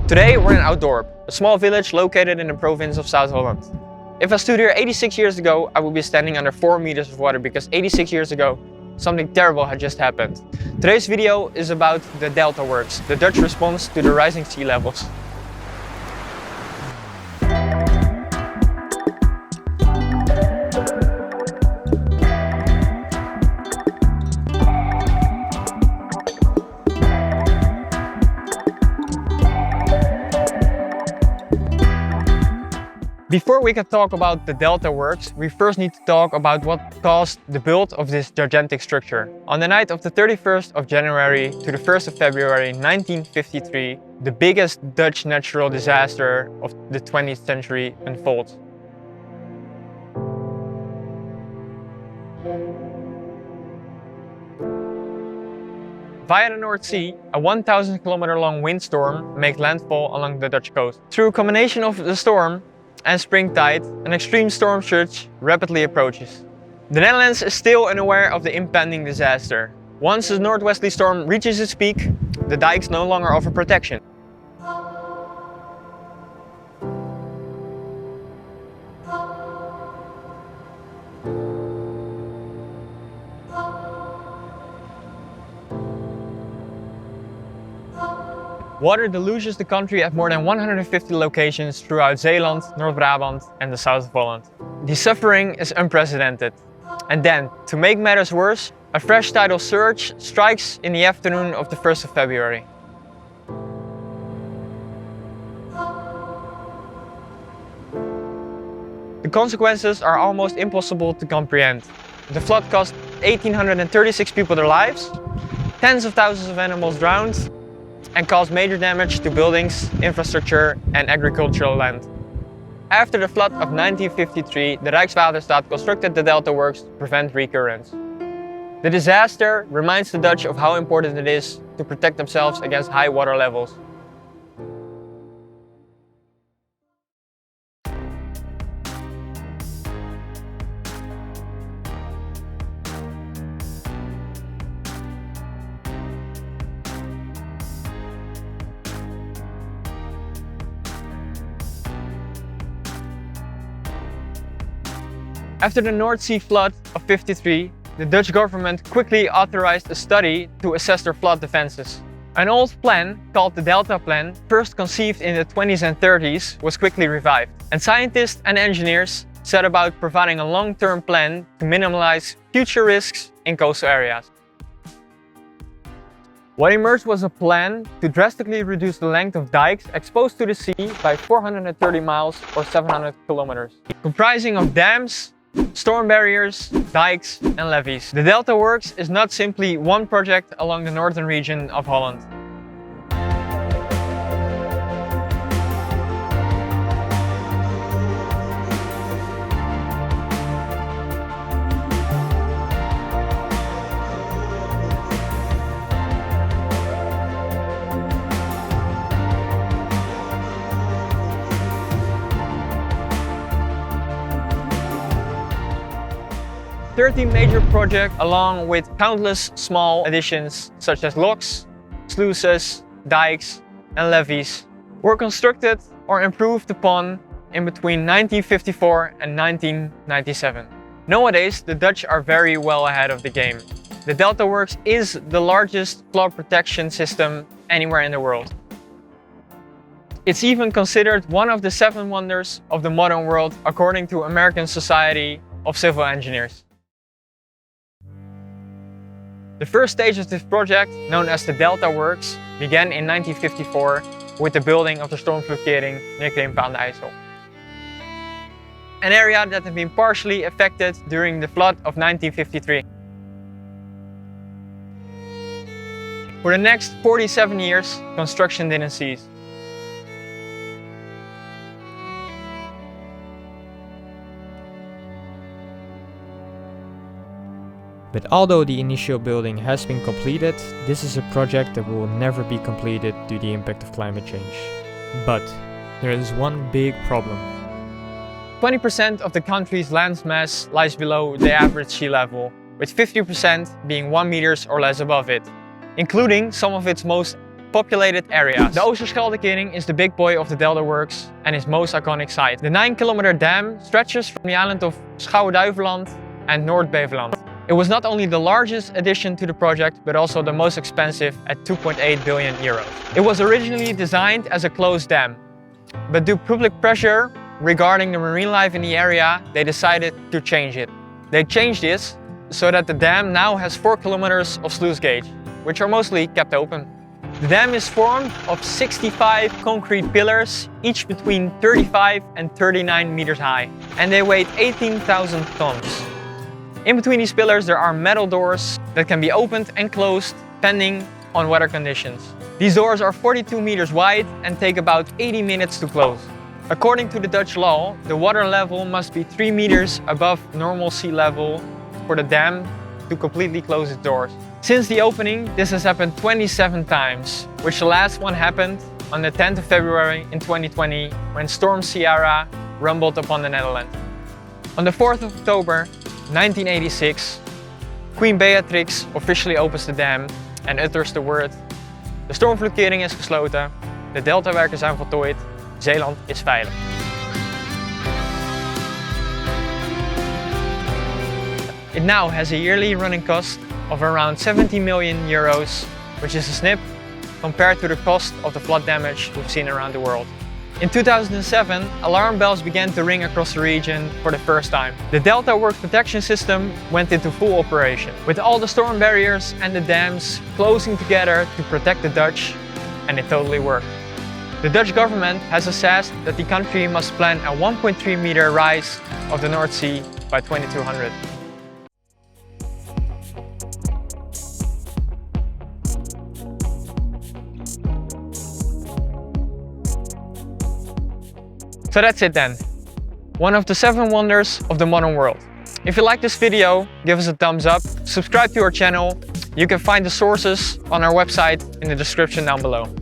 Today we're in Ouddorp, a small village located in the province of South Holland. If I stood here 86 years ago, I would be standing under 4 meters of water because 86 years ago, something terrible had just happened. Today's video is about the Delta Works, the Dutch response to the rising sea levels. Before we can talk about the Delta Works, we first need to talk about what caused the build of this gigantic structure. On the night of the 31st of January to the 1st of February 1953, the biggest Dutch natural disaster of the 20th century unfolds. Via the North Sea, a 1,000-kilometer long windstorm makes landfall along the Dutch coast. Through a combination of the storm and spring tide, an extreme storm surge rapidly approaches. The Netherlands is still unaware of the impending disaster. Once the northwesterly storm reaches its peak, the dikes no longer offer protection. Water deluges the country at more than 150 locations throughout Zeeland, North Brabant and the south of Holland. The suffering is unprecedented. And then, to make matters worse, a fresh tidal surge strikes in the afternoon of the 1st of February. The consequences are almost impossible to comprehend. The flood cost 1,836 people their lives, tens of thousands of animals drowned, and caused major damage to buildings, infrastructure and agricultural land. After the flood of 1953, the Rijkswaterstaat constructed the Delta Works to prevent recurrence. The disaster reminds the Dutch of how important it is to protect themselves against high water levels. After the North Sea flood of '53, the Dutch government quickly authorized a study to assess their flood defenses. An old plan, called the Delta Plan, first conceived in the 20s and 30s, was quickly revived. And scientists and engineers set about providing a long-term plan to minimize future risks in coastal areas. What emerged was a plan to drastically reduce the length of dikes exposed to the sea by 430 miles or 700 kilometers, comprising of dams, storm barriers, dikes and levees. The Delta Works is not simply one project along the northern region of Holland. A 13 major projects, along with countless small additions such as locks, sluices, dikes and levees, were constructed or improved upon in between 1954 and 1997. Nowadays, the Dutch are very well ahead of the game. The Delta Works is the largest flood protection system anywhere in the world. It's even considered one of the 7 wonders of the modern world according to American Society of Civil Engineers. The first stage of this project, known as the Delta Works, began in 1954 with the building of the stormvloedkering near Krimpen aan de IJssel, an area that had been partially affected during the flood of 1953. For the next 47 years, construction didn't cease. But although the initial building has been completed, this is a project that will never be completed due to the impact of climate change. But there is one big problem. 20% of the country's land mass lies below the average sea level, with 50% being 1 meters or less above it, including some of its most populated areas. The Oosterscheldekering is the big boy of the Delta Works and its most iconic site. The 9-kilometer dam stretches from the island of Schouwen-Duiveland and Noord-Beveland. It was not only the largest addition to the project, but also the most expensive at 2.8 billion euros. It was originally designed as a closed dam, but due to public pressure regarding the marine life in the area, they decided to change it. They changed this so that the dam now has 4 kilometers of sluice gauge, which are mostly kept open. The dam is formed of 65 concrete pillars, each between 35 and 39 meters high, and they weigh 18,000 tons. In between these pillars there are metal doors that can be opened and closed depending on weather conditions. These doors are 42 meters wide and take about 80 minutes to close. According to the Dutch law, the water level must be 3 meters above normal sea level for the dam to completely close its doors. Since the opening, this has happened 27 times, which the last one happened on the 10th of February in 2020 when Storm Ciara rumbled upon the Netherlands. On the 4th of October 1986, Queen Beatrix officially opens the dam and utters the word: de stormvloedkering is gesloten, de deltawerken zijn voltooid, Zeeland is veilig. It now has a yearly running cost of around 70 million euros, which is a snip compared to the cost of the flood damage we've seen around the world. In 2007, alarm bells began to ring across the region for the first time. The Delta Works protection system went into full operation, with all the storm barriers and the dams closing together to protect the Dutch, and it totally worked. The Dutch government has assessed that the country must plan a 1.3 meter rise of the North Sea by 2200. So that's it then. One of the 7 wonders of the modern world. If you like this video, give us a thumbs up, subscribe to our channel. You can find the sources on our website in the description down below.